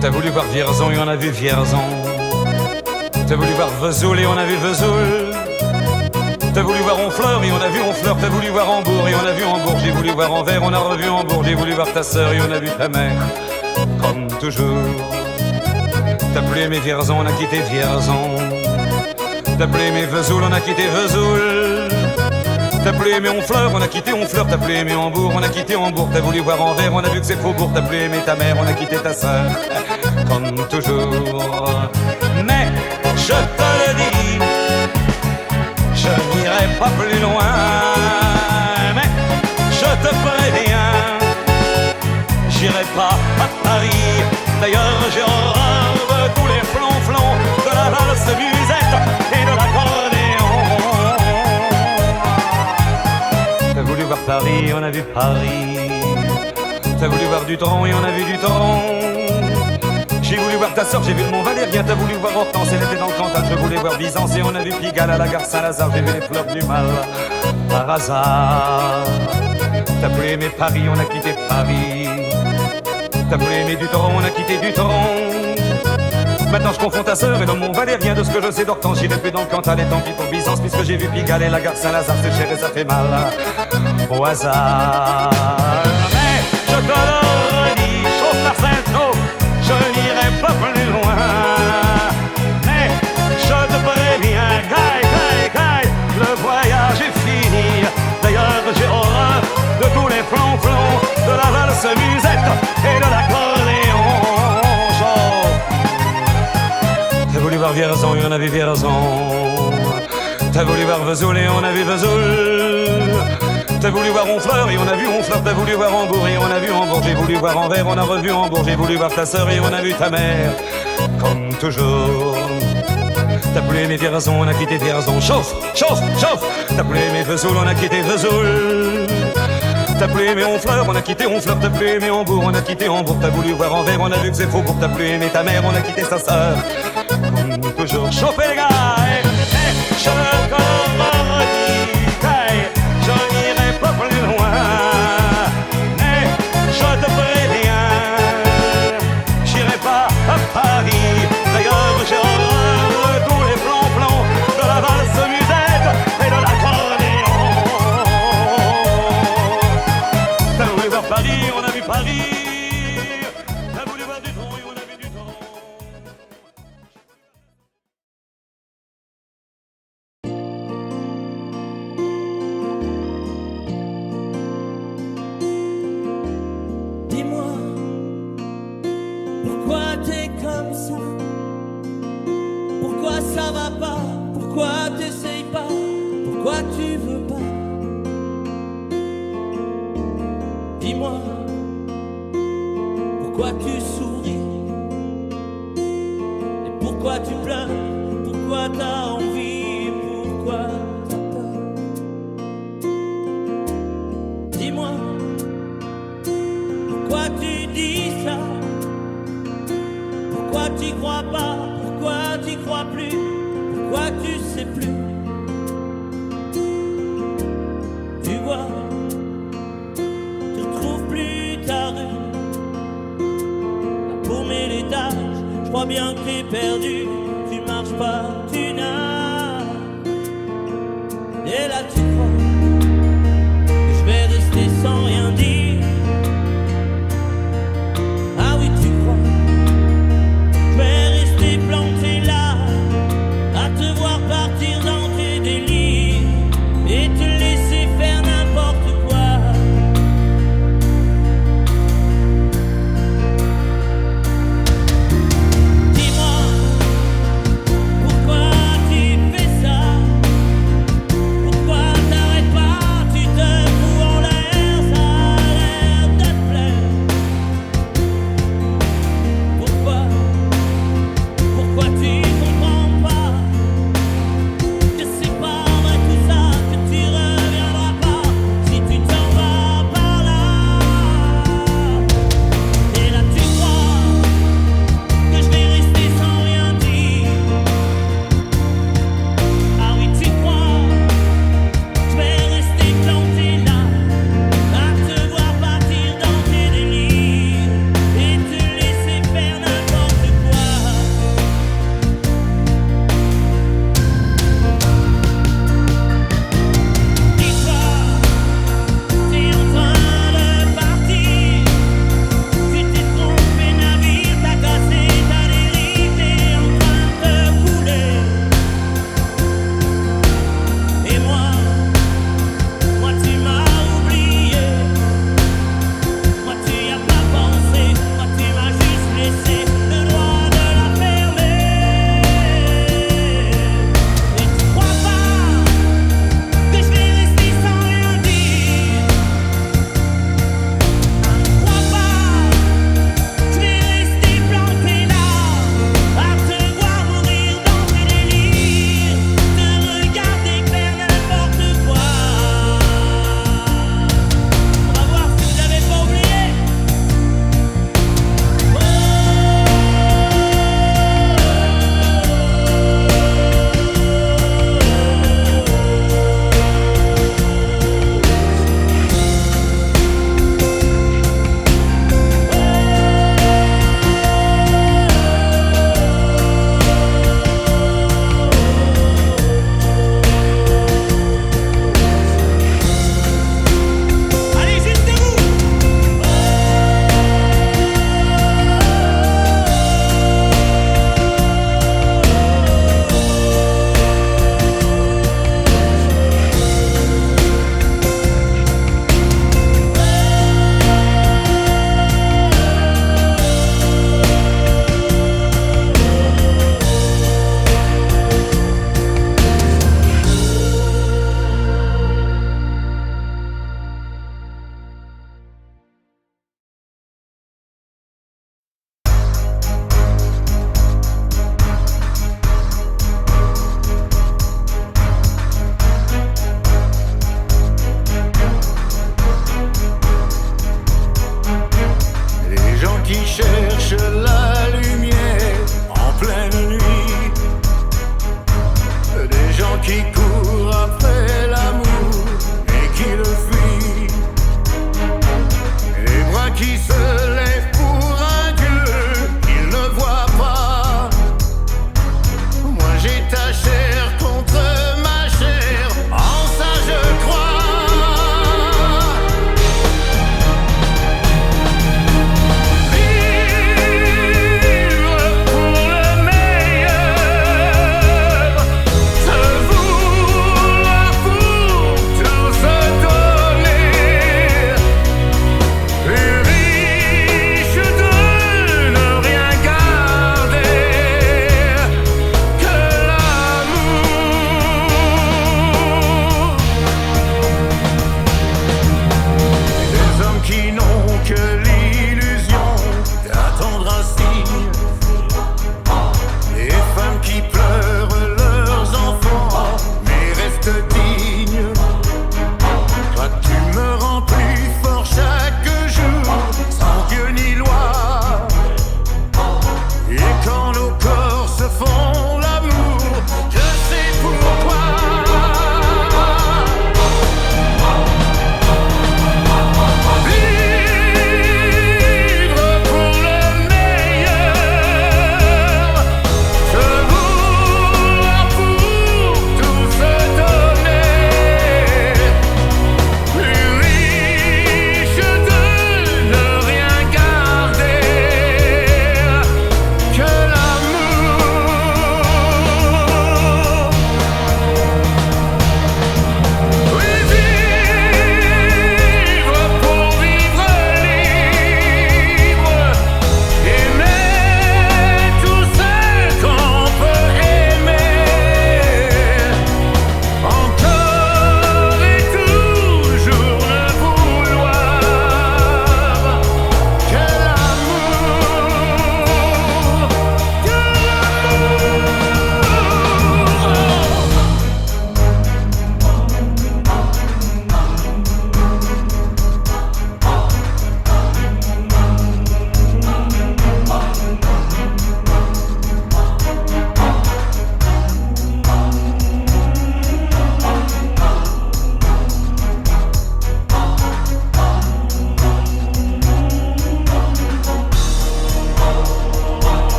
T'as voulu voir Vierzon et on a vu Vierzon. T'as voulu voir Vesoul et on a vu Vesoul. T'as voulu voir Honfleur et on a vu Honfleur. T'as voulu voir Hambourg et on a vu Hambourg. J'ai voulu voir Anvers, on a revu Hambourg. J'ai voulu voir ta sœur et on a vu ta mère. Comme toujours. T'as plus aimé Vierzon, on a quitté Vierzon. T'as plus aimé Vesoul, on a quitté Vesoul. T'as plus aimé Honfleur, on a quitté Honfleur. T'as plus aimé Hambourg, on a quitté Hambourg. T'as voulu voir Anvers, on a vu que c'est Faubourg. T'as plus aimé ta mère, on a quitté ta sœur. Comme toujours. Mais je te le dis, je n'irai pas plus loin. Mais je te préviens, j'irai pas à Paris. D'ailleurs j'ai horreur de tous les flonflons, de la valse musette et de l'accordéon. T'as voulu voir Paris, on a vu Paris. T'as voulu voir Dutron et on a vu Dutron. J'ai voulu voir ta sœur, j'ai vu le Mont Valérien. T'as voulu voir Hortense, elle était dans le Cantal. Je voulais voir Byzance et on a vu Pigalle à la gare Saint-Lazare. J'ai vu les fleurs du mal par hasard. T'as plus aimé Paris, on a quitté Paris. T'as plus aimé Dutron, on a quitté Dutron. Maintenant je confonds ta sœur et le Mont Valérien. De ce que je sais d'Hortense, j'irai plus dans le Cantal. Et tant pis pour Byzance, puisque j'ai vu Pigalle et la gare Saint-Lazare. C'est cher et ça fait mal au hasard. Mais je te le redis, chauffe la Sainte-Eau, je n'irai pas plus loin. Mais je te préviens, caille, le voyage est fini. D'ailleurs j'ai horreur de tous les flonflons, de la valse musette et de l'accordéon. T'as voulu voir Vierzon et on a vu Vierzon. T'as voulu voir Vesoul et on a vu Vesoul. T'as voulu voir Honfleur et on a vu Honfleur. T'as voulu voir Hambourg et on a vu Hambourg. J'ai voulu voir Anvers, on a revu Hambourg. J'ai voulu voir ta sœur et on a vu ta mère. Comme toujours. T'as plus aimé Vierzon, on a quitté Vierzon. Chauffe. T'as plus aimé Vesoul, on a quitté Vesoul. T'as plus aimé Honfleur, on a quitté Honfleur. T'as plus aimé Hambourg, on a quitté Hambourg. T'as voulu voir Anvers, on a vu que c'est Faubourg. T'as plus aimé ta mère, on a quitté sa sœur. Comme toujours. Chauffez les gars, je te redis, je n'irai pas plus loin. Mais je te préviens, j'irai pas à Paris. D'ailleurs j'ai horreur de tous les flonflons, de la valse musette et de l'accordéon. T'as voulu voir Paris, on a vu Paris. T'as voulu voir Dutron et on a vu Dutron. Dis-moi, pourquoi t'es comme ça? Pourquoi ça va pas? Pourquoi t'essayes pas? Pourquoi tu veux pas? Dis-moi, pourquoi tu souris? Et pourquoi tu pleures? Pourquoi t'as envie? Pourquoi t'as peur? Dis-moi, pourquoi tu dis ça? Pourquoi tu crois pas? Pourquoi tu crois plus? Pourquoi tu sais plus? Tu vois, tu retrouves plus ta rue. La paumée l'étage, je crois bien que t'es perdu. Tu marches pas, tu nages. Et là tu crois que je vais rester sans rien dire. Ah oui, tu crois, je vais rester planté là, à te voir partir dans tes délires et te laisser faire n'importe quoi. Dis-moi, pourquoi tu fais ça? Pourquoi t'arrêtes pas? Tu te fous en l'air, ça a l'air de te plaire. Pourquoi tu comprends pas que c'est pas vrai tout ça, que tu qui court après l'amour et qui le fuit, les bras qui se lèvent pour un Dieu qu'il ne voit pas. Moi j'ai ta chair contre ma chair, en ça je crois.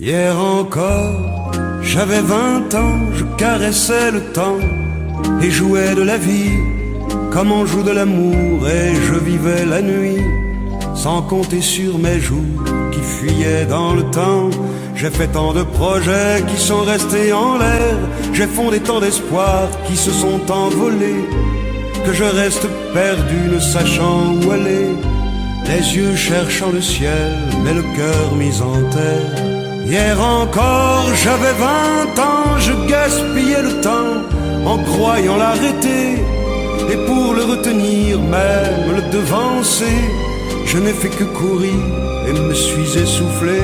Hier encore, j'avais 20 ans, je caressais le temps et jouais de la vie comme on joue de l'amour, et je vivais la nuit sans compter sur mes jours qui fuyaient dans le temps. J'ai fait tant de projets qui sont restés en l'air, j'ai fondé tant d'espoirs qui se sont envolés, que je reste perdu ne sachant où aller, les yeux cherchant le ciel mais le cœur mis en terre. Hier encore j'avais 20 ans, je gaspillais le temps en croyant l'arrêter. Et pour le retenir, même le devancer, je n'ai fait que courir et me suis essoufflé.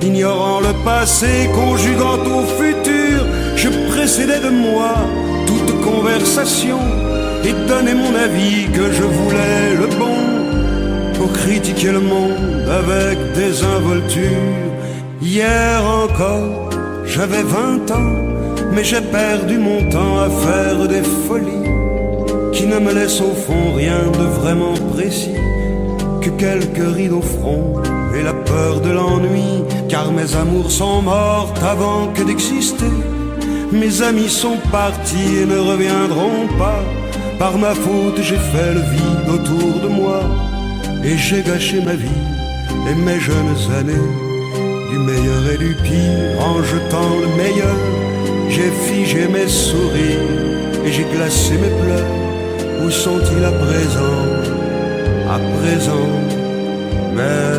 Ignorant le passé, conjuguant au futur, je précédais de moi toute conversation et donnais mon avis que je voulais le bon, pour critiquer le monde avec désinvolture. Hier encore, j'avais 20 ans, mais j'ai perdu mon temps à faire des folies qui ne me laissent au fond rien de vraiment précis, que quelques rides au front et la peur de l'ennui. Car mes amours sont mortes avant que d'exister. Mes amis sont partis et ne reviendront pas. Par ma faute j'ai fait le vide autour de moi, et j'ai gâché ma vie et mes jeunes années. Du meilleur et du pire, en jetant le meilleur, j'ai figé mes sourires et j'ai glacé mes pleurs. Où sont-ils à présent, mes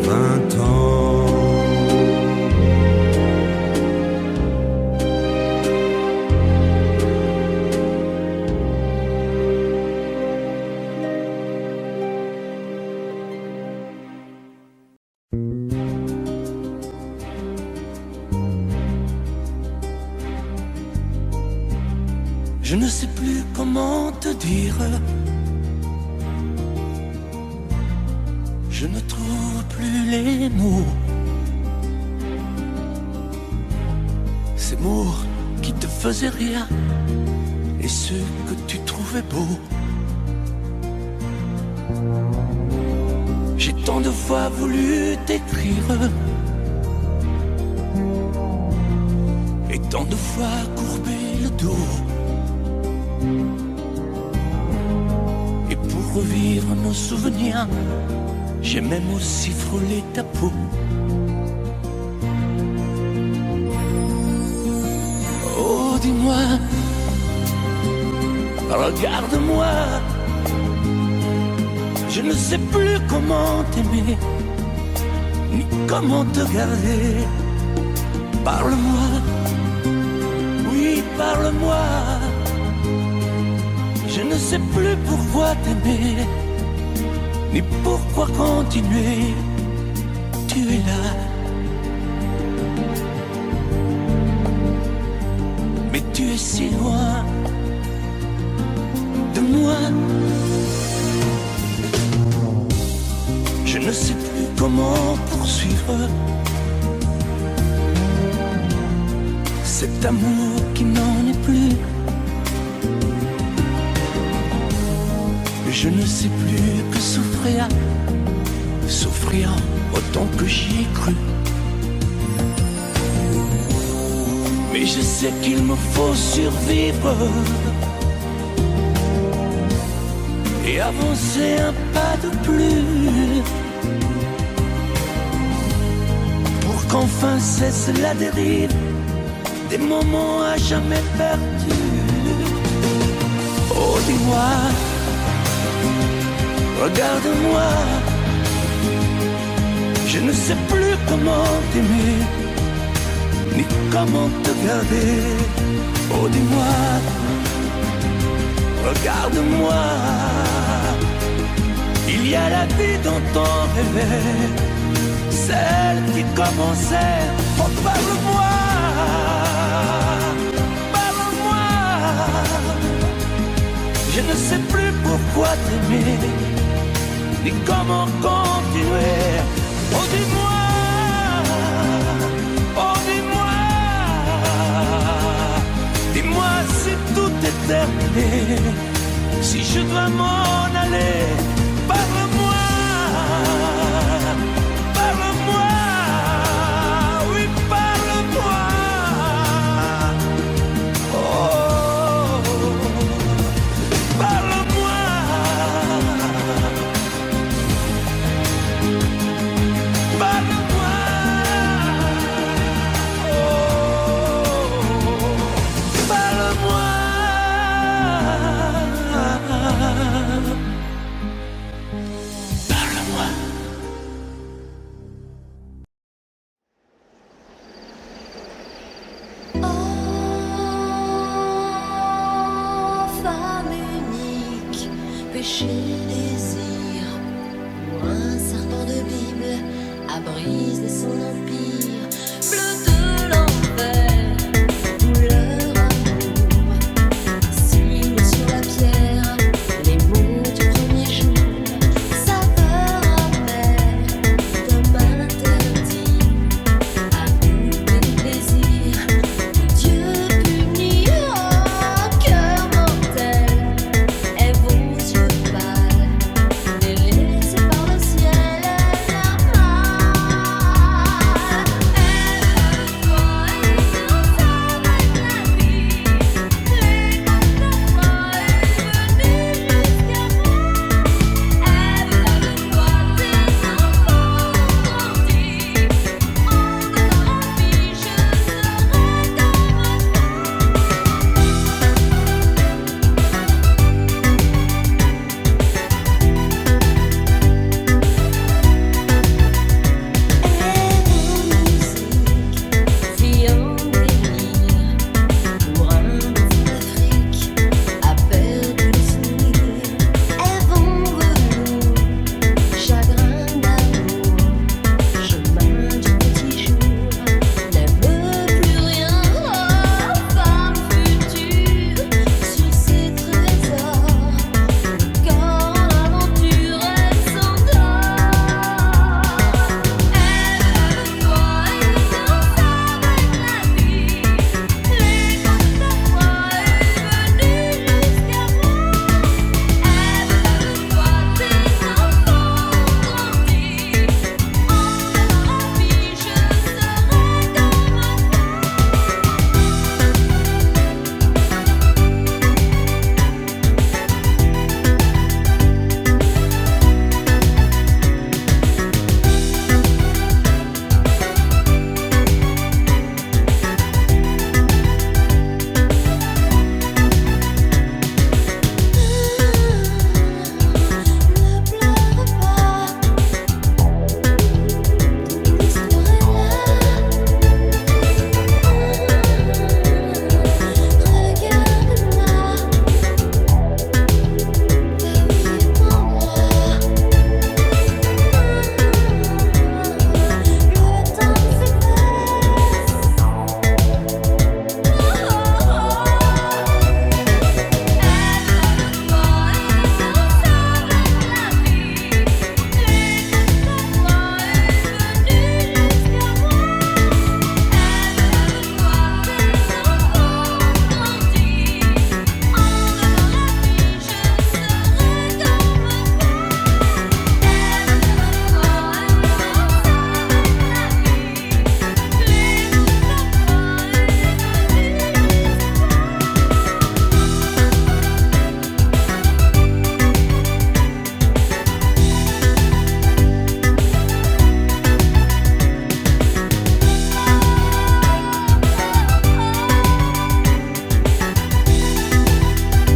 20 ans? Je ne sais plus comment te dire. Je ne trouve plus les mots. Ces mots qui te faisaient rire et ceux que tu trouvais beaux. J'ai tant de fois voulu t'écrire et tant de fois courbé le dos. Et pour revivre nos souvenirs, j'ai même aussi frôlé ta peau. Oh, dis-moi, regarde-moi. Je ne sais plus comment t'aimer, ni comment te garder. Parle-moi, oui, parle-moi. Je ne sais plus pourquoi t'aimer, ni pourquoi continuer. Tu es là, mais tu es si loin de moi. Je ne sais plus comment poursuivre cet amour qui n'en est plus. Je ne sais plus que souffrir, souffrir autant que j'y ai cru. Mais je sais qu'il me faut survivre et avancer un pas de plus, pour qu'enfin cesse la dérive des moments à jamais perdus. Oh, dis-moi, regarde-moi. Je ne sais plus comment t'aimer, ni comment te garder. Oh, dis-moi, regarde-moi. Il y a la vie dont on rêvait, celle qui commençait. Oh, parle-moi, parle-moi. Je ne sais plus pourquoi t'aimer, ni comment continuer. Oh, dis-moi, oh, dis-moi, dis-moi si tout est terminé, si je dois m'en aller. Parle-moi, parle-moi, oui, parle-moi. Oh, parle-moi. Parle-moi. Oh, parle-moi. péché, le désir, ou un serpent de Bible à brise de son empire, bleu de l'enfer, couleur amour, signe sur la pierre, les mots du premier jour, saveur amère, d'homme interdit, amour et du plaisir, Dieu punit, oh cœur mortel, et vos yeux pâles, délaissés par le ciel, elle a mal. Aime-toi et danse avec la vie, l'écoute de moi est venue jusqu'à moi. Aime-toi, tes enfants ont grandi, en dehors en vie, je serai ta fille en délire, pour un enfant d'Afrique, a perdu les souvenirs. Elles vont velours, chagrin d'amour, chemin du petit jour, n'aime plus rien. Oh, femme future, sur ses trésors, le corps en aventure, elle s'endort. Aime-toi et danse avec la vie, l'écoute de moi est venue jusqu'à moi. Aime-toi, tes enfants ont grandi, en dehors en vie, je serai ta Ne pleure pas, l'histoire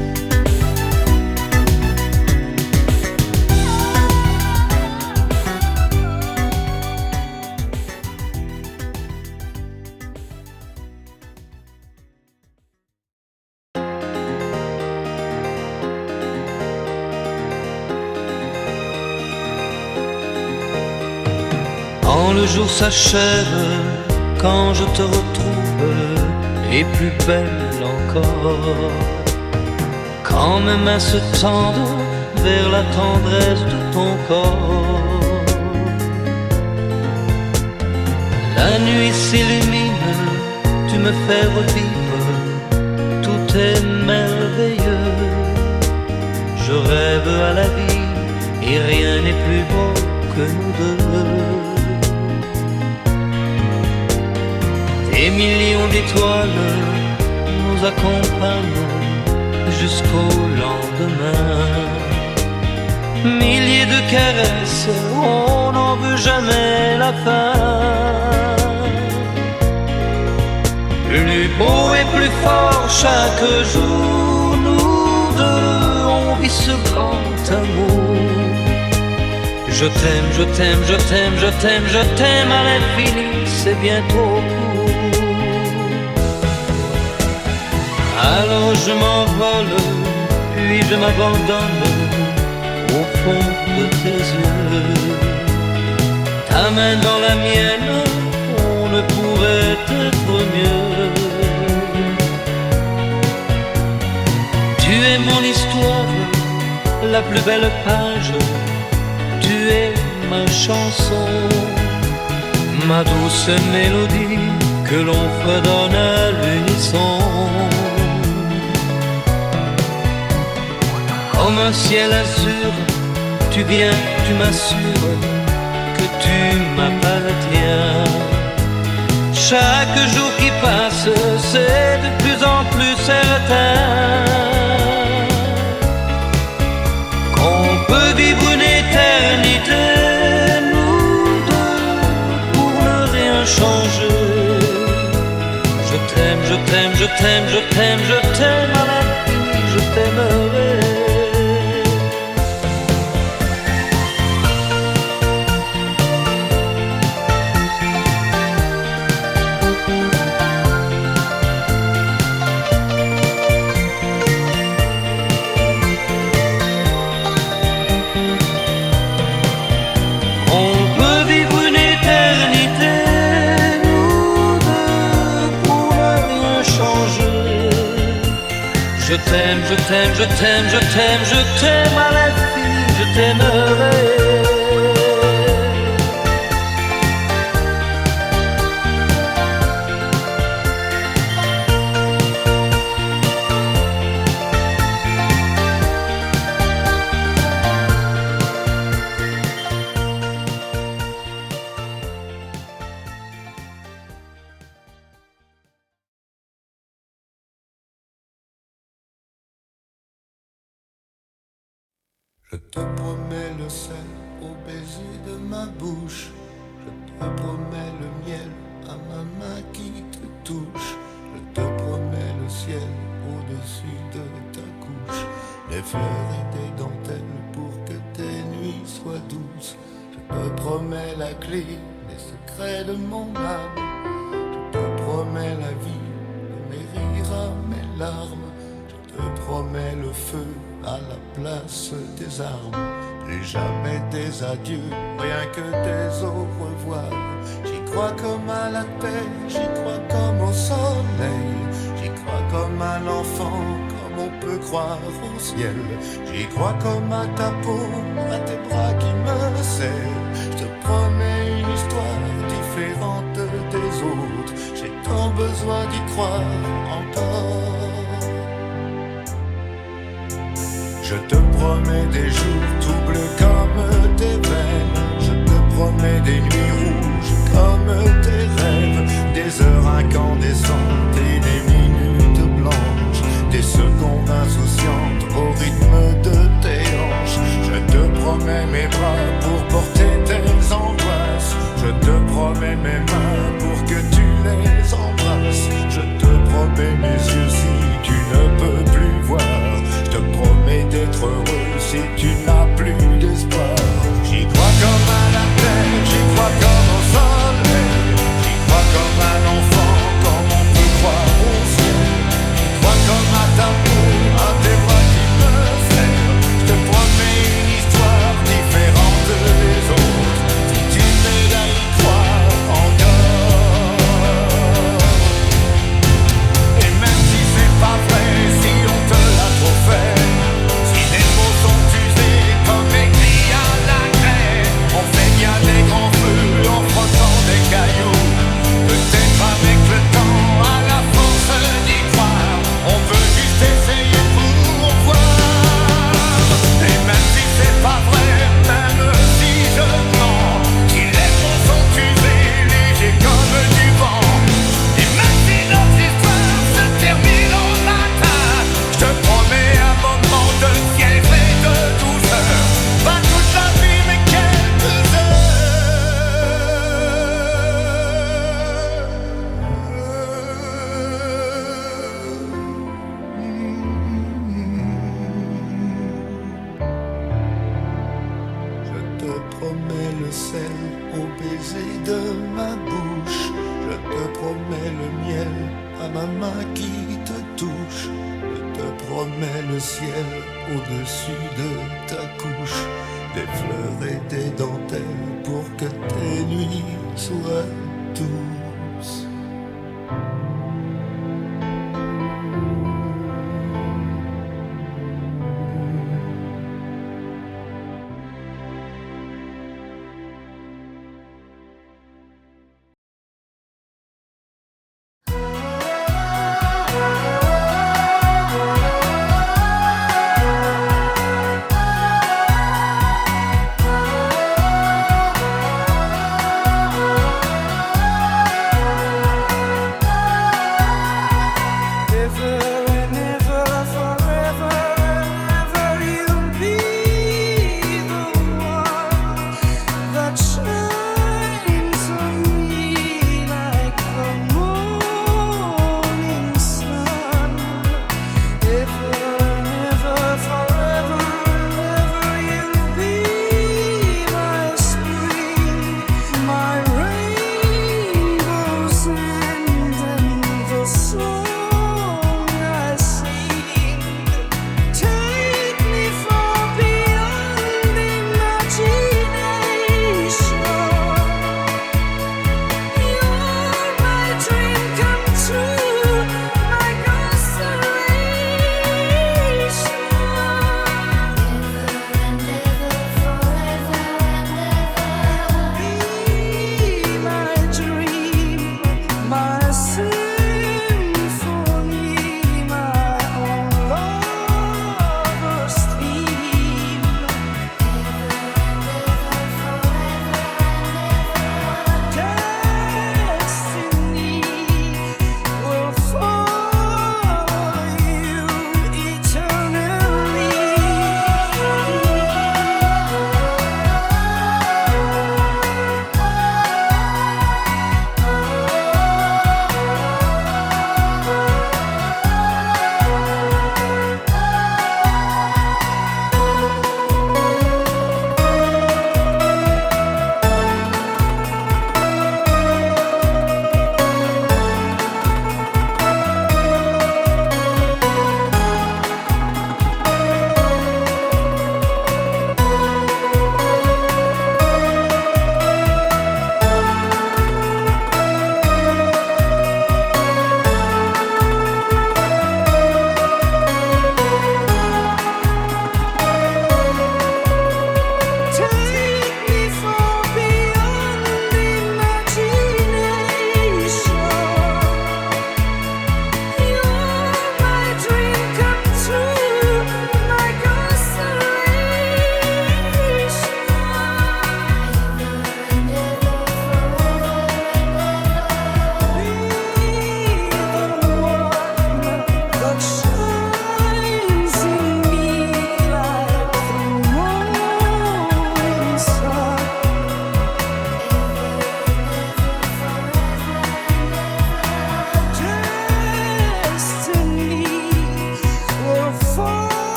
est là. Regarde-moi, ta vie est en moi. Le temps s'efface. Quand le jour s'achève, quand je te retrouve, et plus belle encore, quand mes mains se tendent vers la tendresse de ton corps, la nuit s'illumine, tu me fais revivre, tout est merveilleux, je rêve à la vie, et rien n'est plus beau que nous deux. Des millions d'étoiles nous accompagnent jusqu'au lendemain. Milliers de caresses, on n'en veut jamais la fin. Plus beau et plus fort chaque jour, nous deux, on vit ce grand amour. Je t'aime, je t'aime, je t'aime, je t'aime, je t'aime à l'infini, c'est bientôt court. Alors je m'envole, puis je m'abandonne fond de tes yeux. Ta main dans la mienne, on ne pourrait être mieux. Tu es mon histoire, la plus belle page. Tu es ma chanson, ma douce mélodie que l'on fredonne à l'unisson. Comme un ciel azur, tu viens, tu m'assures que tu m'appartiens. Chaque jour qui passe, c'est de plus en plus certain qu'on peut vivre une éternité, nous deux, pour ne rien changer. Je t'aime, je t'aime, je t'aime, je t'aime, je t'aime à la vie, je t'aimerai. Je t'aime, je t'aime, je t'aime, je t'aime, je t'aime à la vie, je t'aimerai. Je te promets le sel au baiser de ma bouche. Je te promets le miel à ma main qui te touche. Je te promets le ciel au-dessus de ta couche. Des fleurs et des dentelles pour que tes nuits soient douces. Je te promets la clé des secrets de mon âme. Je te promets la vie de mes rires à mes larmes. Je te promets le feu à la place des armes. Plus jamais des adieux, rien que des au revoir. J'y crois comme à la terre, j'y crois comme au soleil. J'y crois comme à l'enfant, comme on peut croire au ciel. J'y crois comme à ta peau, à tes bras qui me serrent. Je te promets une histoire différente des autres. J'ai tant besoin d'y croire encore. Je te promets des jours tout bleus comme tes veines. Je te promets des nuits rouges comme tes rêves. Des heures incandescentes et des minutes blanches. Des secondes insouciantes au rythme de tes hanches. Je te promets mes bras pour porter tes angoisses. Je te promets mes mains pour que tu les embrasses. Je te promets mes yeux si tu ne peux plus voir. Je te promets d'être heureux si tu n'as plus d'espoir. J'y crois comme à la terre, j'y crois comme au soleil. J'y crois comme un enfant, comme on peut croire au ciel. J'y crois comme à ta peau, à tes bras qui me serrent. Je te promets une histoire différente des autres. Si tu m'aides à y croire encore. Et même si c'est pas vrai, si on te l'a trop fait. Si les mots sont usés comme écrits à la craie, on fait bien des grands feux en frottant des cailloux. Peut-être avec le temps, à la force d'y croire, on peut juste essayer pour voir. Et même si c'est pas vrai, même si je mens, si les mots sont usés, légers comme du vent. Et même si notre histoire se termine au matin, je te promets un moment de fièvre et de douceur. Pas toute la vie mais quelques Je te promets le sel au baiser de ma bouche. Je te promets le miel à ma main qui te touche. Je te remets le ciel au-dessus de ta couche, des fleurs et des dentelles pour que tes nuits soient douces.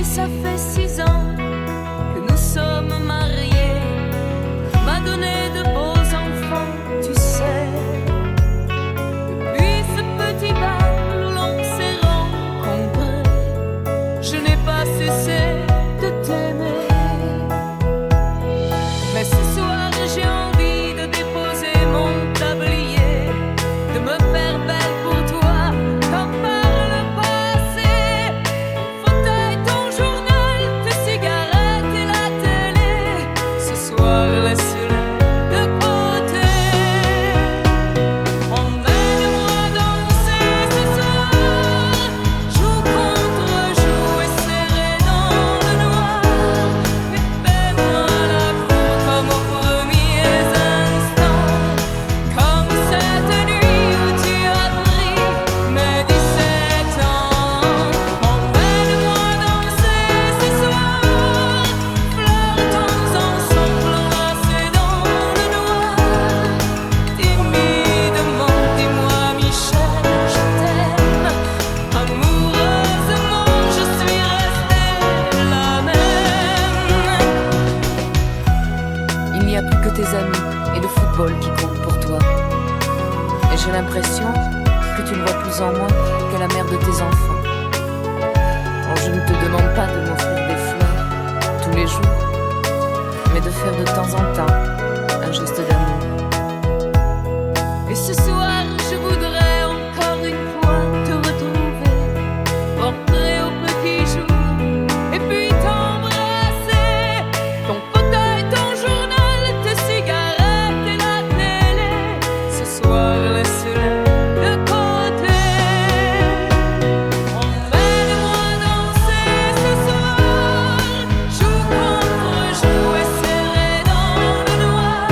ça fait 6 ans que nous sommes mariés. M'a donné de beaux enfants, tu sais. Depuis ce petit bal où l'on s'est rencontrés, je n'ai pas cessé de t'aimer. Mais ce soir j'ai envie de déposer mon tablier, de me faire belle pour toi, comme par le passé. Ton fauteuil, ton journal, tes cigarettes et la télé, football qui compte pour toi. Et j'ai l'impression que tu ne vois plus en moi que la mère de tes enfants. Bon, je ne te demande pas de m'offrir des fleurs tous les jours, mais de faire de temps en temps un geste d'amour. Et ce soir, je voudrais encore une fois te retrouver, rentrer au petit jour, et puis t'embrasser. Ton fauteuil, ton journal, tes cigarettes et la télé, ce soir, laisse-les de côté. Emmène-moi danser ce soir, joue contre joue et serré dans le noir,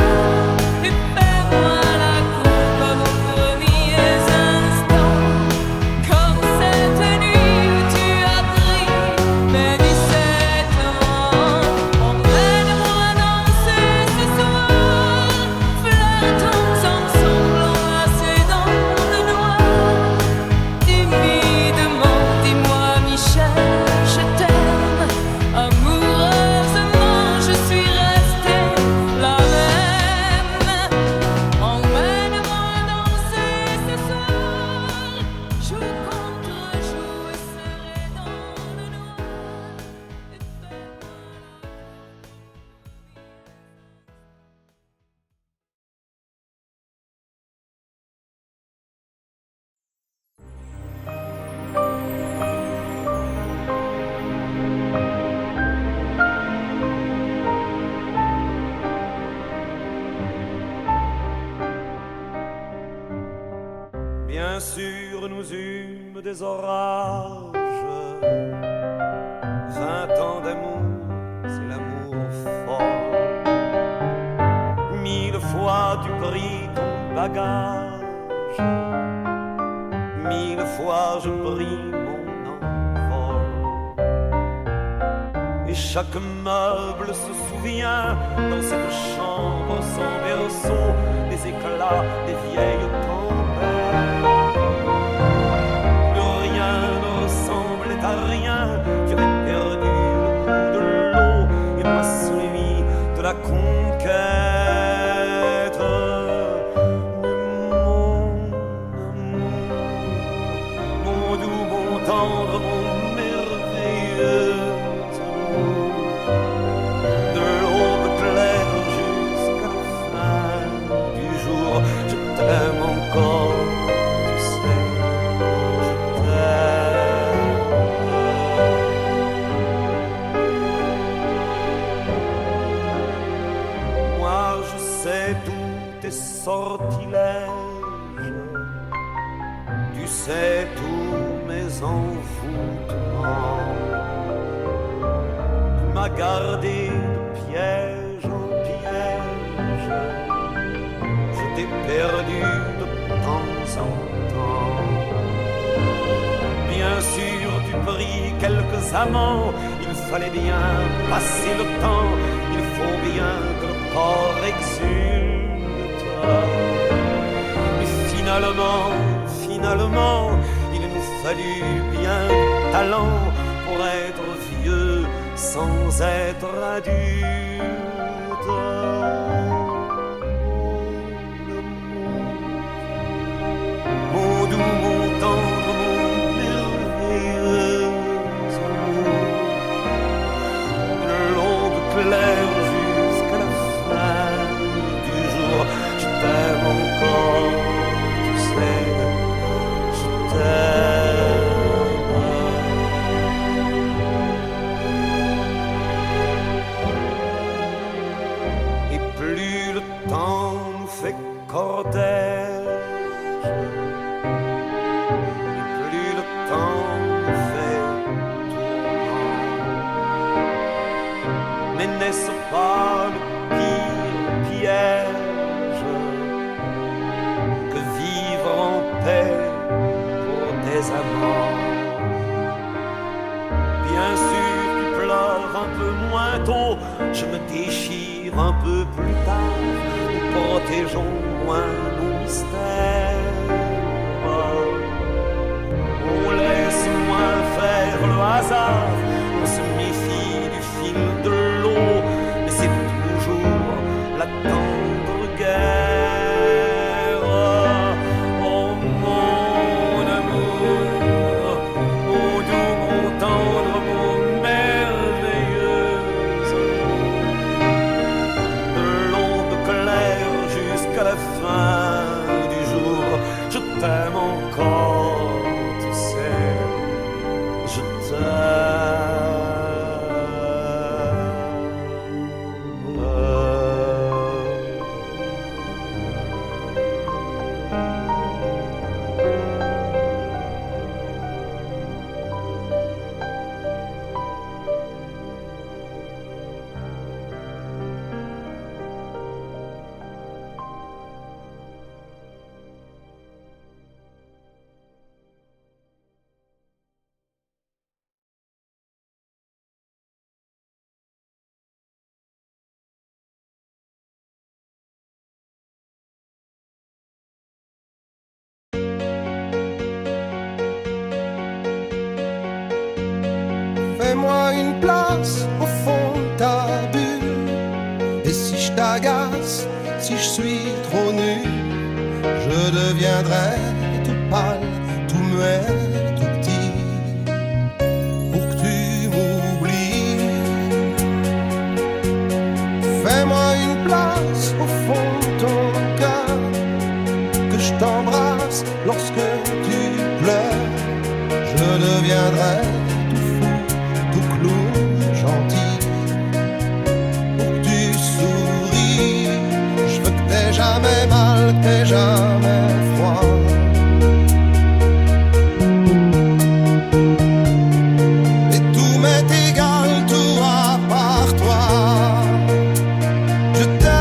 et fais-moi la cour comme aux premiers instants, comme cette nuit où tu as pris mes 17 ans. Emmène-moi danser ce soir, flirtons ensemble enlacés dans le noir. Timidement, dis-moi Michel, je t'aime. Amoureusement, je suis restée la même. Emmène-moi danser ce soir, joue contre joue et serré dans le noir. Et fais-moi Bien sûr, nous eûmes des orages. 20 ans d'amour, c'est l'amour fort. 1000 fois tu pris ton bagage. 1000 fois je pris mon envol. Et chaque meuble se souvient dans cette chambre sans berceau des éclats des vieilles tempêtes. Plus rien ne ressemblait à rien. Tu avais perdu le goût de l'eau et moi celui de la conquête. Mon doux, mon tendre, mon merveilleux amour. De l'aube claire jusqu'à la fin du jour, je t'aime encore, tu sais, je t'aime. Moi je sais tous tes sortilèges, tu sais tous mes envoûtements. Tu m'as gardé de piège en piège, je t'ai perdu de temps en temps. Bien sûr, tu pris quelques amants, il fallait bien passer le temps, il faut bien que le corps exulte. Mais finalement, il nous fallut bien du talent pour être vieux sans être adulte. Mon doux, mon tendre, mon merveilleux amour. De l'aube claire jusqu'à la fin du jour, je t'aime encore, tu sais, je t'aime. Et plus le temps nous fait cortège, et plus le temps nous fait tourment. Mais n'est-ce pas le pire piège que vivre en paix pour des amants? Bien sûr, tu pleures un peu moins tôt, je me déchire un peu plus tard, nous protégeons moins nos mystères. On laisse moins faire le hasard, on se méfie du fil de l'eau, mais c'est toujours la tendre guerre. Fais-moi une place au fond de ta bulle. Et si je t'agace, si je suis trop nu, je deviendrai tout pâle, tout muet, tout petit, pour que tu m'oublies. Fais-moi une place au fond de ton cœur, que je t'embrasse lorsque tu pleures. Je deviendrai gentil, pour que tu souris. Je veux que t'aies jamais mal, que t'aies jamais froid. Et tout m'est égal, tout à part toi. Je t'aime.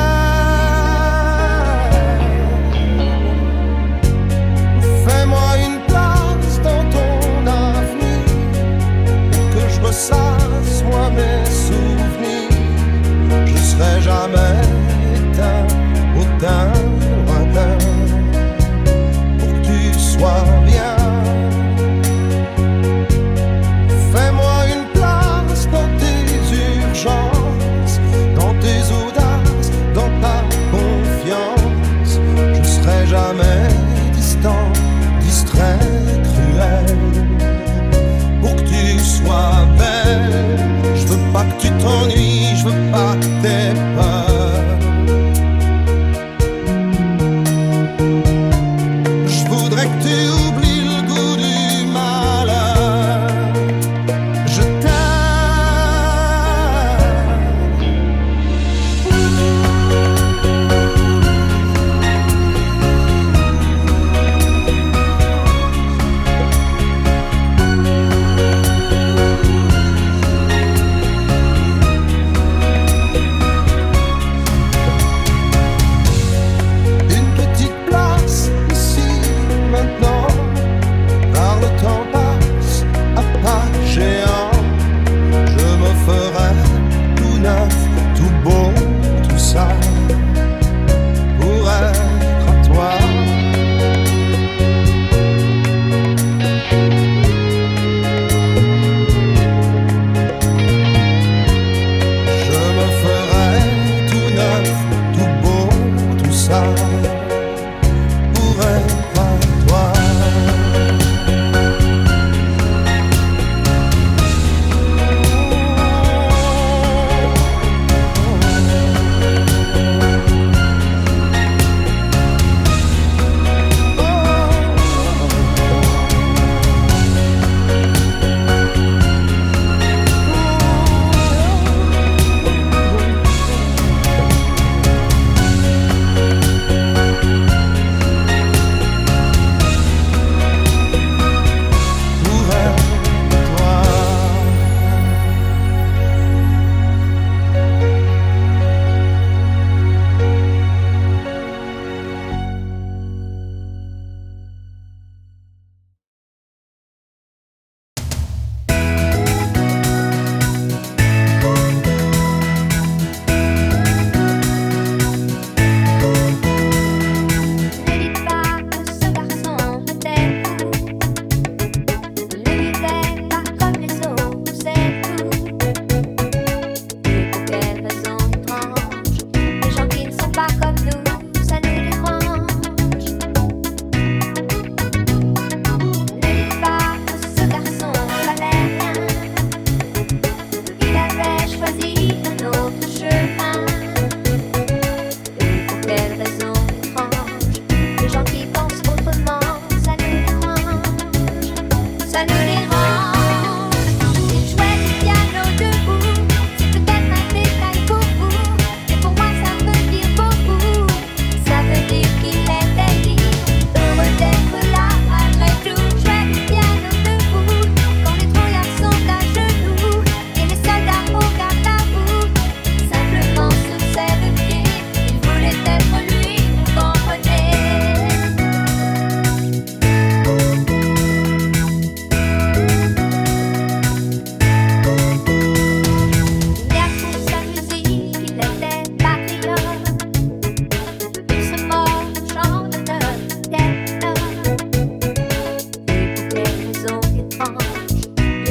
Fais-moi une place dans ton avenir, que je ressasse moi mes souvenirs. Je serai jamais éteint, autant lointain, pour que tu sois bien. Fais-moi une place dans tes urgences, dans tes audaces, dans ta confiance. Je serai jamais distant, distrait, cruel, pour que tu sois belle. Je veux pas que tu t'ennuies, je veux pas que t'aies peur. Je voudrais que tu oublies le goût du malheur. Je t'aime.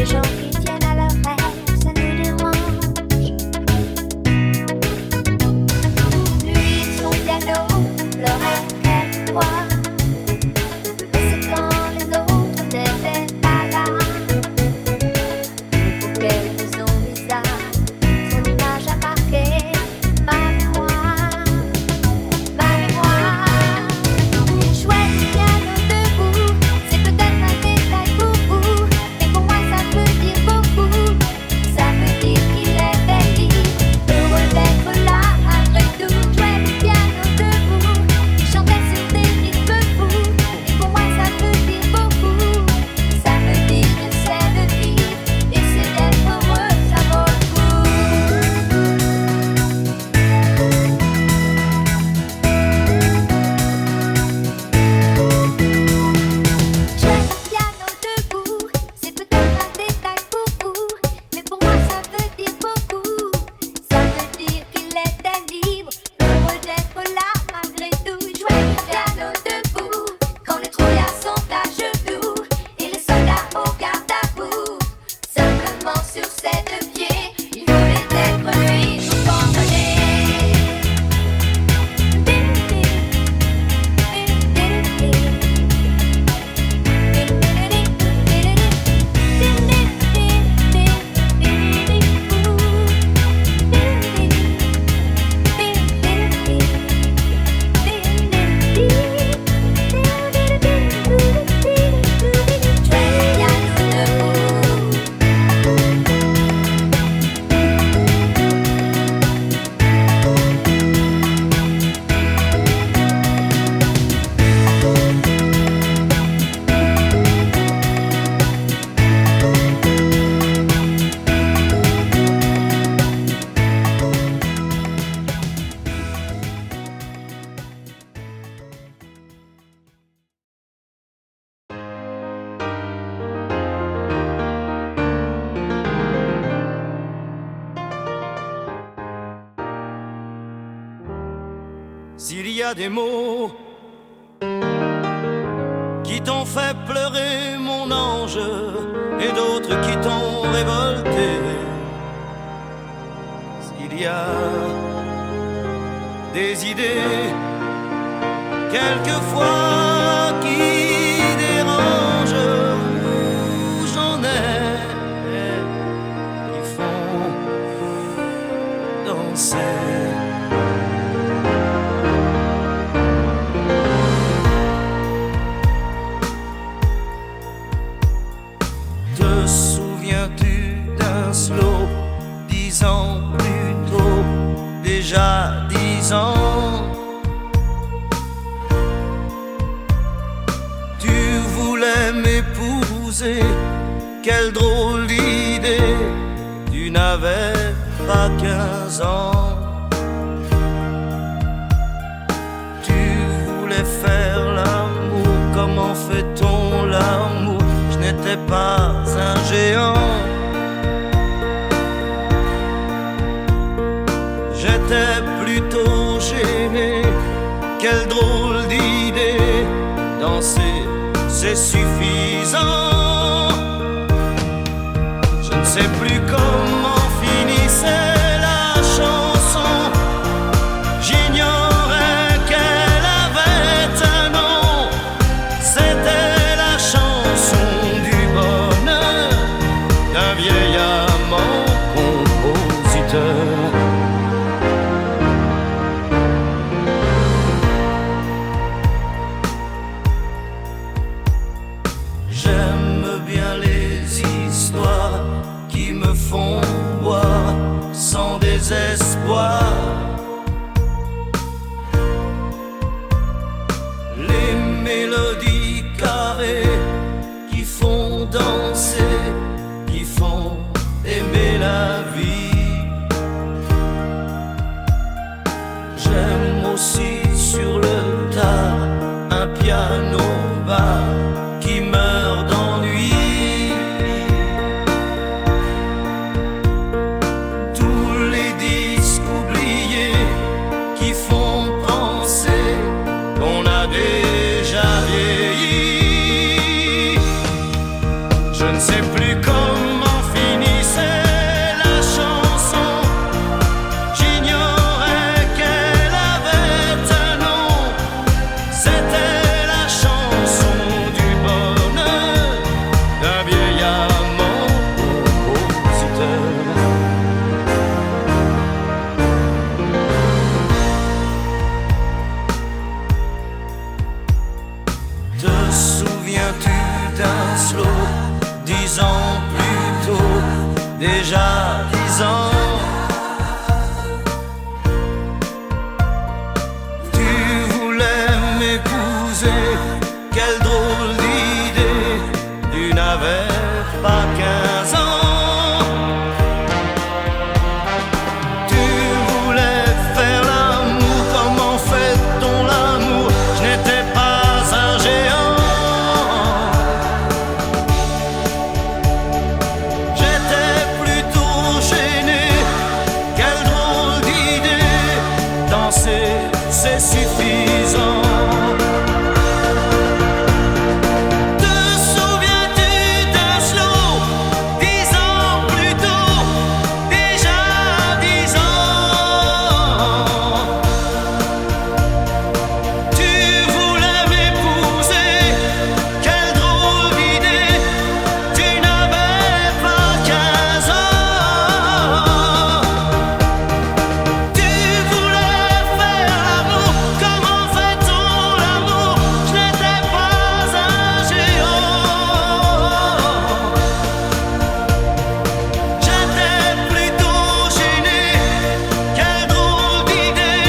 les gens qui tiennent à leurs rêves, ça nous dérange. Lui, son piano, l'oreille qu'elle croit. Mais c'est quand les autres n'étaient pas là. Pour quelle raison bizarre, son image a marqué ma mémoire. Ma mémoire. Chouette piano debout, c'est peut-être un détail pour vous, mais pour moi ça veut dire beaucoup. Ça veut dire qu'il était libre, heureux d'être là malgré tout. Chouette piano debout, il chantait sur des rythmes fous, et pour moi ça veut dire beaucoup. Ça veut dire que c'est de vivre, et c'est d'être heureux, ça vaut le coup. Chouette piano debout, c'est peut-être un détail pour vous, mais pour moi ça veut dire beaucoup. Ça veut dire qu'il était libre, heureux d'être là malgré tout. Chouette piano debout, quand les trouillards sont à genoux et les soldats au garde à vous. Simplement sur ses deux pieds, il voulait être lui, vous comprenez. S'il y a des mots qui t'ont fait pleurer, mon ange, et d'autres qui t'ont révolté, s'il y a des idées quelquefois qui dérangent, ou j'en ai qui font danser. Te souviens-tu d'un slow 10 ans plus tôt, déjà 10 ans? Tu voulais m'épouser, quelle drôle d'idée, tu n'avais pas 15 ans. Tu voulais faire l'amour, comment fait-on l'amour? Je n'étais pas un géant. J'étais plutôt gêné, quelle drôle d'idée, danser c'est suffisant. Je ne sais plus comment finissait la chanson, j'ignorais qu'elle avait un nom. C'était la chanson du bonheur d'un vieil amant compositeur. J'aime bien les histoires qui me font boire sans désespoir. Les mélodies carrées qui font danser, qui font aimer la vie. J'aime aussi sur le tard un piano bas qui meurt d'ennui. Tous les déjà 10 ans. Tu voulais m'épouser, quelle drôle d'idée, tu n'avais pas 15 ans. C'est suffisant. Te souviens-tu d'un slow 10 ans plus tôt, déjà 10 ans. Tu voulais m'épouser, quelle drôle d'idée, tu n'avais pas 15 ans. Tu voulais faire l'amour, comment fait-on l'amour? Je n'étais pas un géant. J'étais plutôt gêné, quelle drôle d'idée,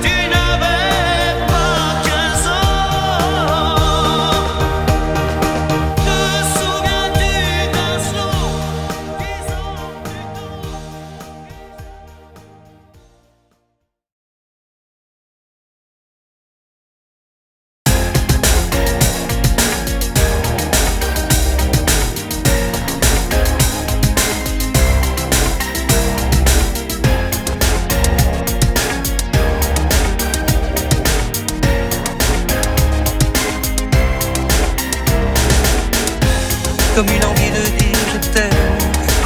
tu n'avais pas 15 ans. Te souviens-tu d'un slow 10 ans plus tôt? Comme une envie de dire je t'aime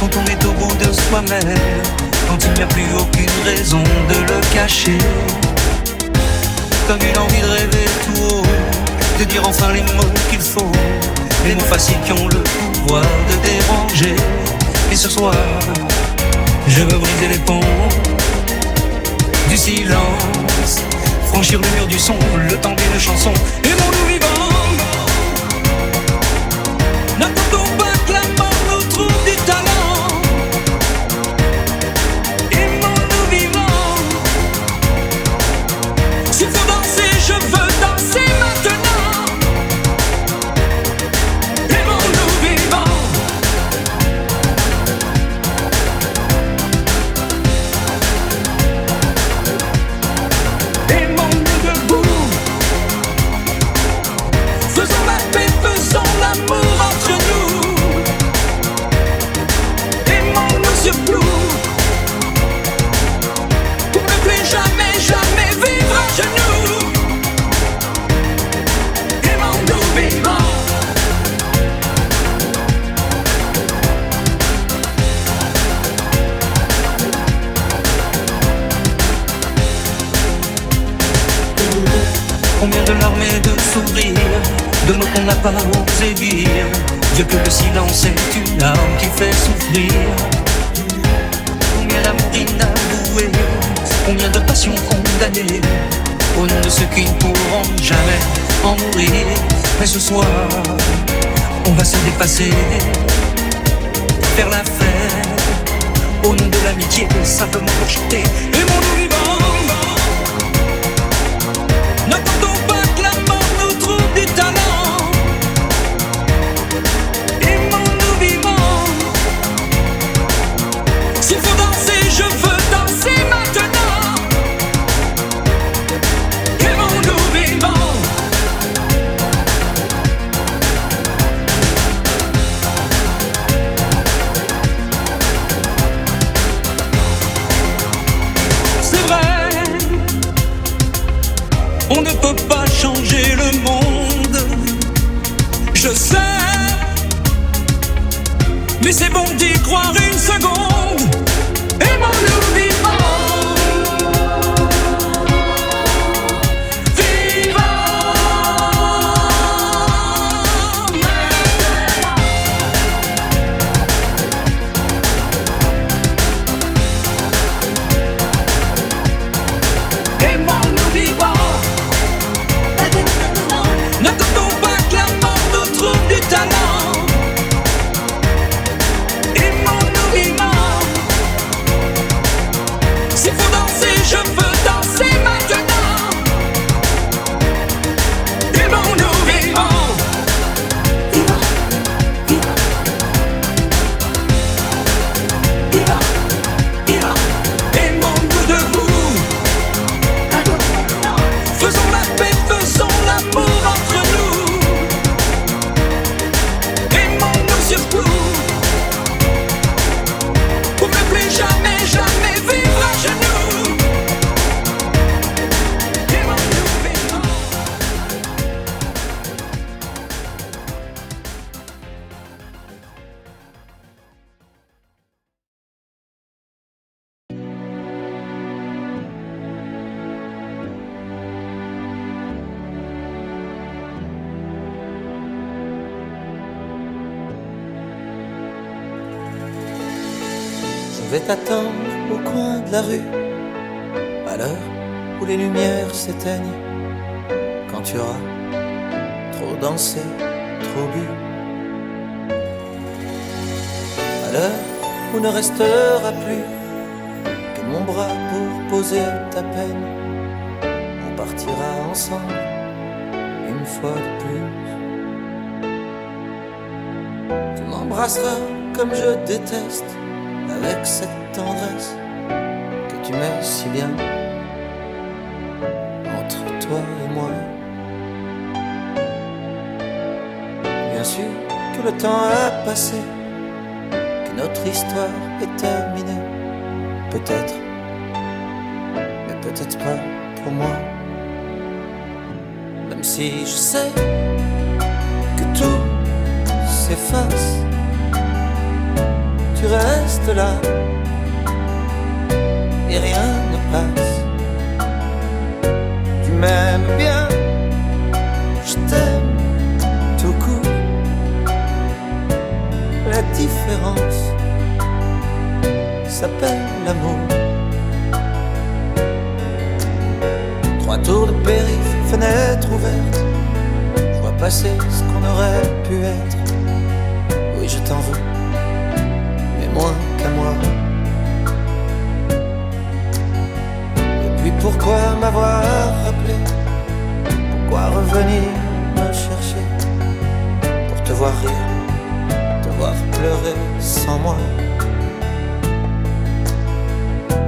quand on est au bout de soi-même, quand il n'y a plus aucune raison de le cacher. Comme une envie de rêver tout haut, de dire enfin les mots qu'il faut, les mots faciles qui ont le pouvoir de déranger. Et ce soir, je veux briser les ponts du silence, franchir le mur du son, le temps d'une chanson. Aimons-nous vivants. N'attendons pas que la mort nous trouve du talent. Aimons-nous vivants. S'il faut danser, je veux danser maintenant. Aimons-nous vivants. Aimons-nous debout. Faisons la paix, faisons l'amour entre nous. Aimons-nous surtout pour ne plus jamais, jamais vivre à genoux. Aimons-nous vivants. Combien de larmes et de sourires, de mots qu'on n'a pas osé dire. Dieu que le silence est une arme qui fait souffrir. Combien d'amour inavoué, combien de passions condamnées, au nom de ceux qui ne pourront jamais en mourir. Mais ce soir, on va se dépasser, faire la fête, au nom de l'amitié, simplement pour chanter. Aimons-nous vivants. N'attendons pas que la mort nous trouve du talent. Aimons-nous vivants. S'il faut danser, je veux danser maintenant. Aimons-nous vivants. C'est vrai, on ne peut pas changer le monde, je sais, mais c'est bon d'y croire une seconde. Aimons-nous vivants. Aimons-nous vivants. N'attendons pas que la mort nous trouve du talent. Aimons-nous vivants. vais t'attendre au coin de la rue, à l'heure où les lumières s'éteignent, quand tu auras trop dansé, trop bu. À l'heure où ne restera plus que mon bras pour poser ta peine, on partira ensemble une fois de plus. Tu m'embrasseras comme je déteste, avec cette tendresse que tu mets si bien entre toi et moi. Bien sûr que le temps a passé, que notre histoire est terminée. Peut-être, mais peut-être pas pour moi. Même si je sais que tout s'efface, tu restes là et rien ne passe. Tu m'aimes bien, je t'aime tout court. La différence s'appelle l'amour. 3 tours de périph', fenêtre ouverte, je vois passer ce qu'on aurait pu être. Oui, je t'en veux, mais moins qu'à moi. Et puis pourquoi m'avoir rappelé? Pourquoi revenir me chercher? Pour te voir rire, te voir pleurer sans moi.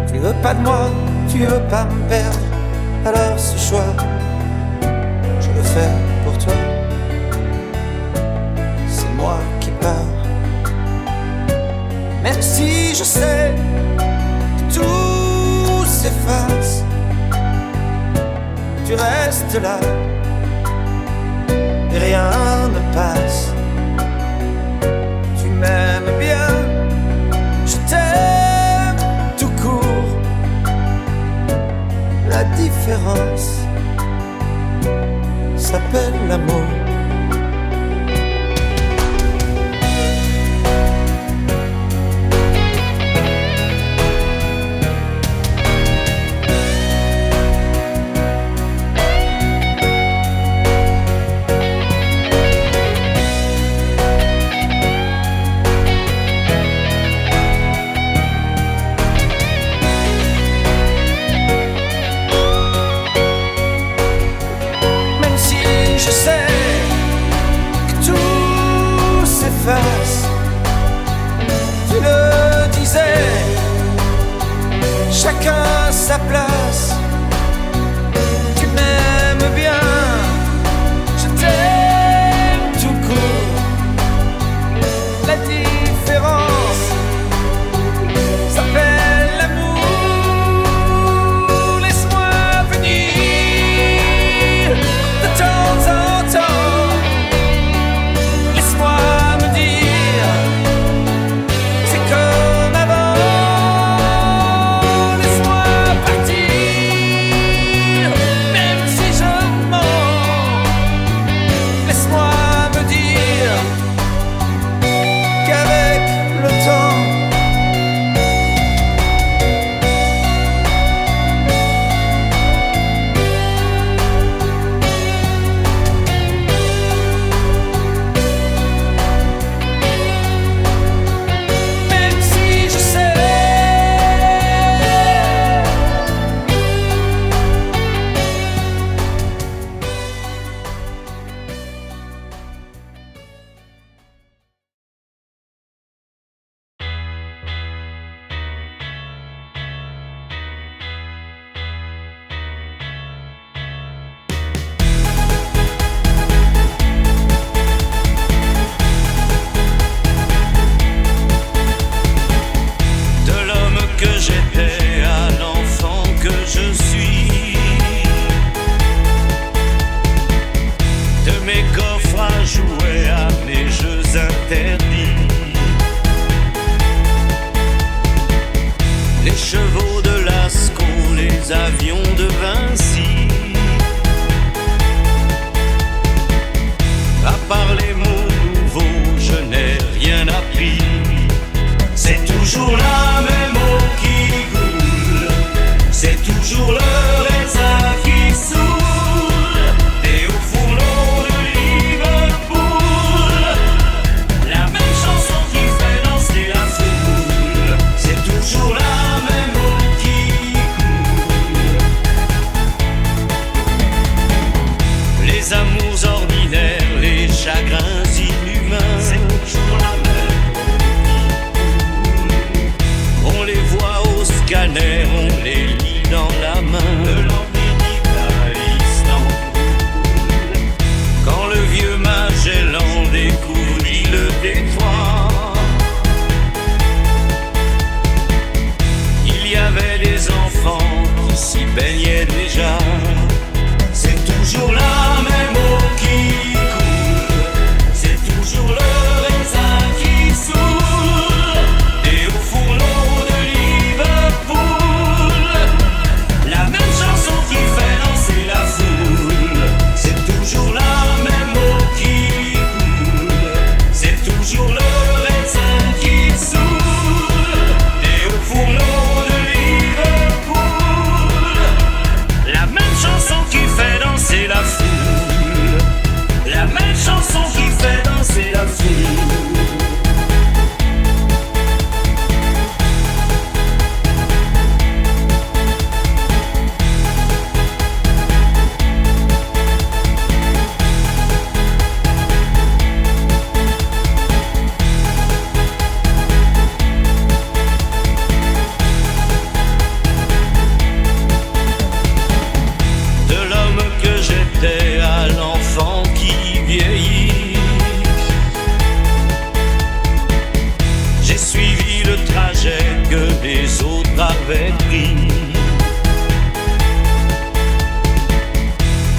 Tu veux pas de moi, tu veux pas me perdre, alors ce choix, je le fais pour toi. C'est moi qui pars. Même si je sais que tout s'efface, tu restes là et rien ne passe. Tu m'aimes bien, je t'aime tout court. La différence s'appelle l'amour. Tu le disais, chacun sa place. Tu m'aimes bien, je t'aime tout court. La différence s'appelle l'amour. Laisse-moi venir de temps en temps. Laisse-moi comme avant, laisse-moi partir. suis le trajet que les autres avaient pris.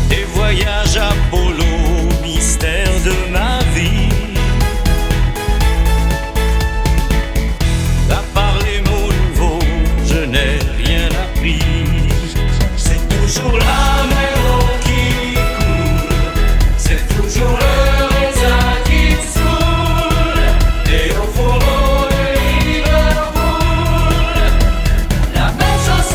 Des voyages Apollo, mystère de ma vie. À part les mots nouveaux, je n'ai rien appris. C'est toujours la même eau qui coule, c'est toujours le raisin qui saoule. Et au fond de Liverpool, la même chose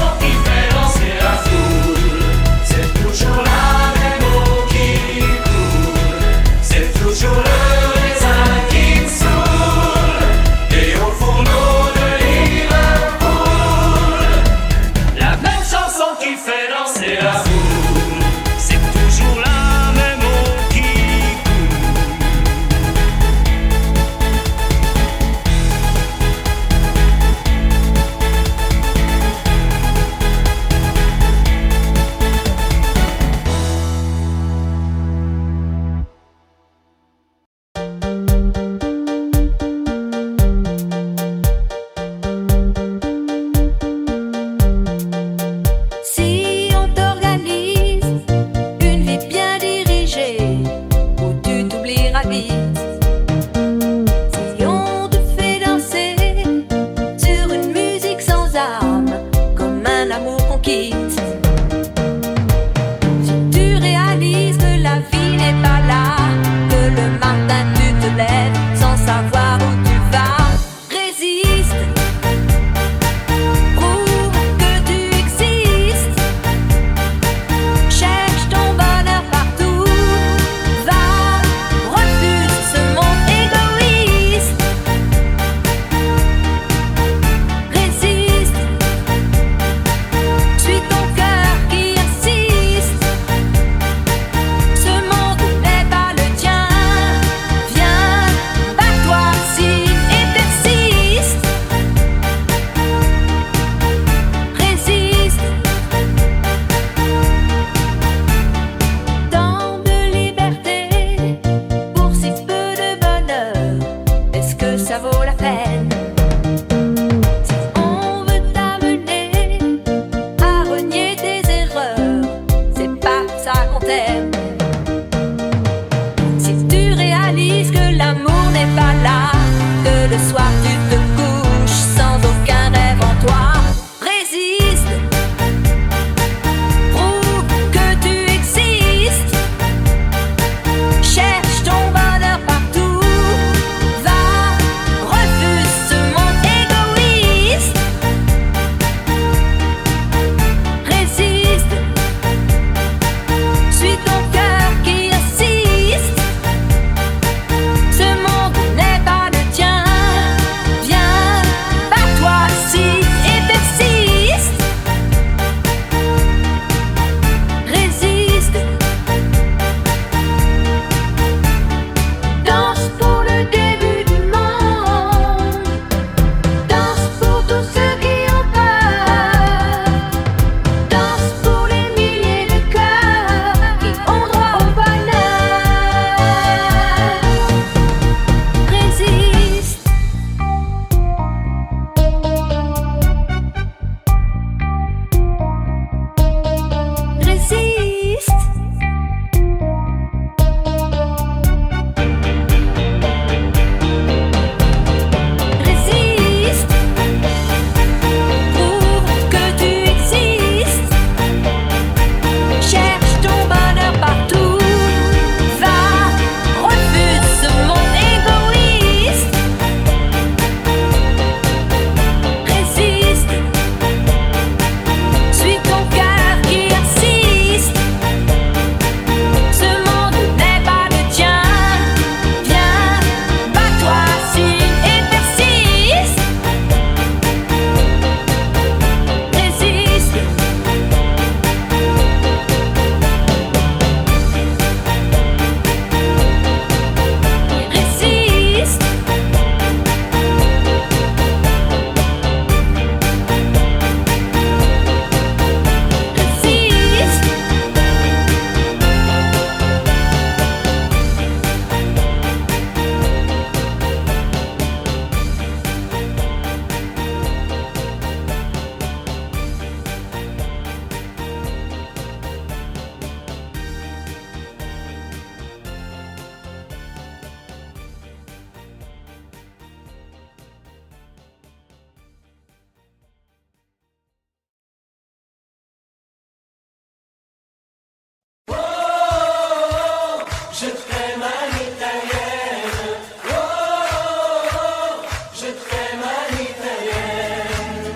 t'aime à l'italienne.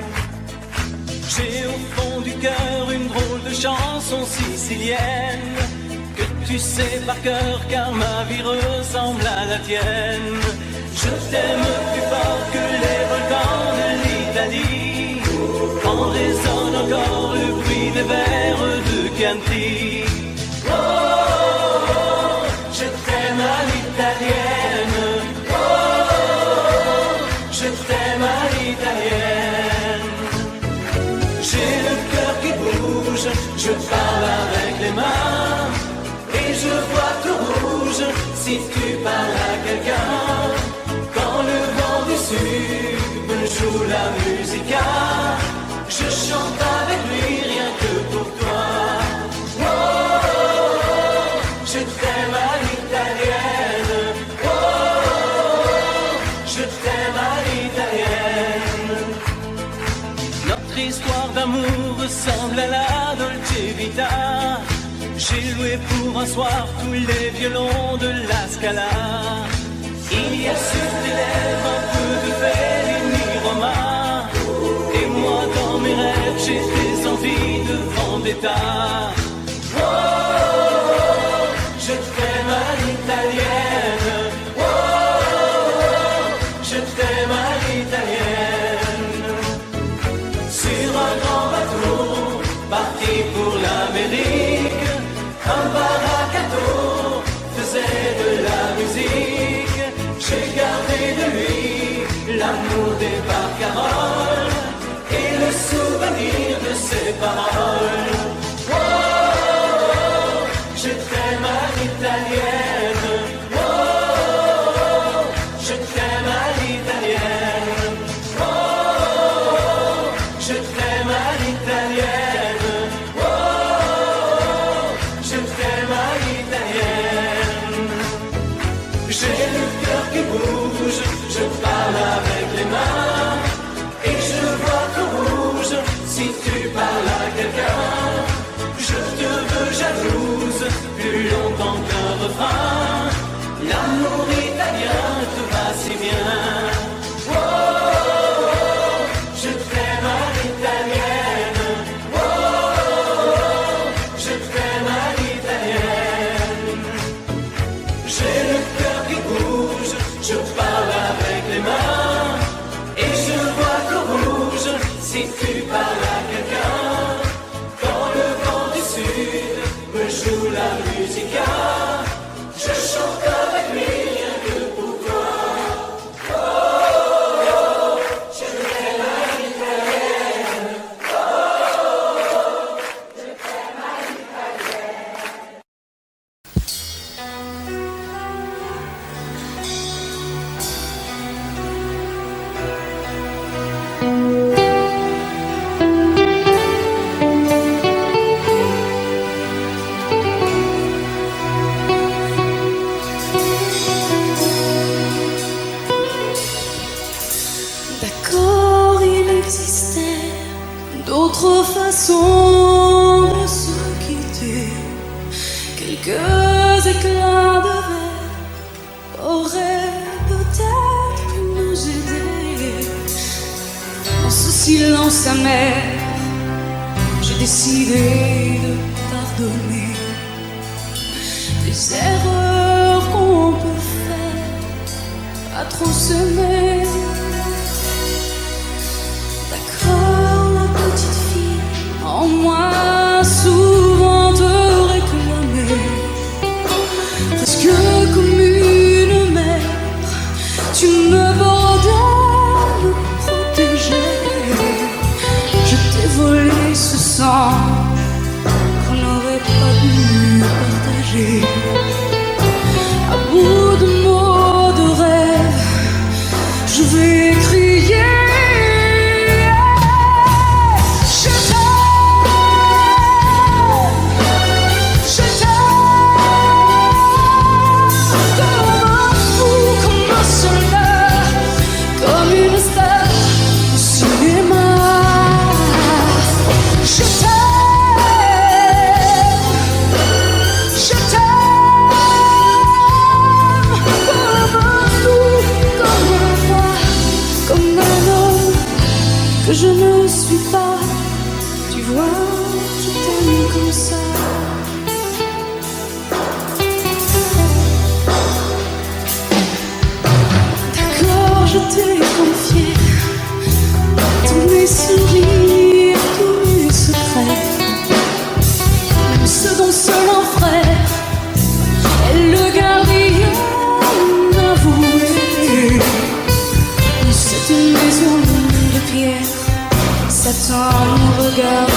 J'ai au fond du cœur une drôle de chanson sicilienne que tu sais par cœur car ma vie ressemble à la tienne. Je t'aime plus fort que les volcans de l'Italie. En résonne encore le bruit des vers de Chianti. Oh, je t'aime à l'italienne. Oh, je t'aime à l'italienne. J'ai le cœur qui bouge, je parle avec les mains et je vois tout rouge si tu parles à quelqu'un. Quand le vent du sud me joue la musica, je chante avec lui rien que pour toi. Oh, je t'aime à l'italienne. Oh, je t'aime à l'italienne. Notre histoire d'amour ressemble à la Dolce Vita. J'ai loué pour un soir tous les violons de la Scala. Il y a sur tes lèvres un peu de Fellini Roma. Et moi dans mes rêves j'ai des envies de vendetta. Oh, je t'aime à l'italienne. Oh, je t'aime à l'italienne. Sur un grand bateau parti pour l'Amérique, un baracato faisait de la musique. J'ai gardé de lui l'amour des barcaroles et le souvenir de ses paroles. Oh, je t'aime à l'italienne. Oh, je t'aime à l'italienne. Oh, je t'aime à l'italienne. Oh, je t'aime à l'italienne. J'ai le cœur qui bouge, je parle avec les mains et je vois tout rouge si tu parles à quelqu'un. Je te veux jalouse plus longtemps qu'un refrain. L'amour italien te va si bien. Oh, je t'aime à l'italienne. Oh, je t'aime à l'italienne. J'ai le cœur qui bouge, je parle avec les mains et je vois tout rouge si tu parles à quelqu'un. Quand le vent du sud me joue la musica, je chante avec lui rien que pour toi. Oh, je t'aime à l'italienne. Oh, je t'aime à l'italienne. D'accord, il existait d'autres façons de se quitter. Quelques éclats de verre auraient peut-être pu nous aider. Dans ce silence amer, j'ai décidé de pardonner des erreurs qu'on peut faire à trop s'aimer. D'accord, la petite fille en moi souvent te réclamait, presque comme une mère, tu me bordais, me protégeais. Je t'ai volé ce sang qu'on n'aurait pas dû partager. À bout de mots, de rêves, je que je ne suis pas. Tu vois, je t'aime comme ça. D'accord, je t'ai confié tous mes sourires, tous mes secrets, même ceux dont seul un frère est le gardien avoué. C'est une maison de pierre, Satan nous regarde.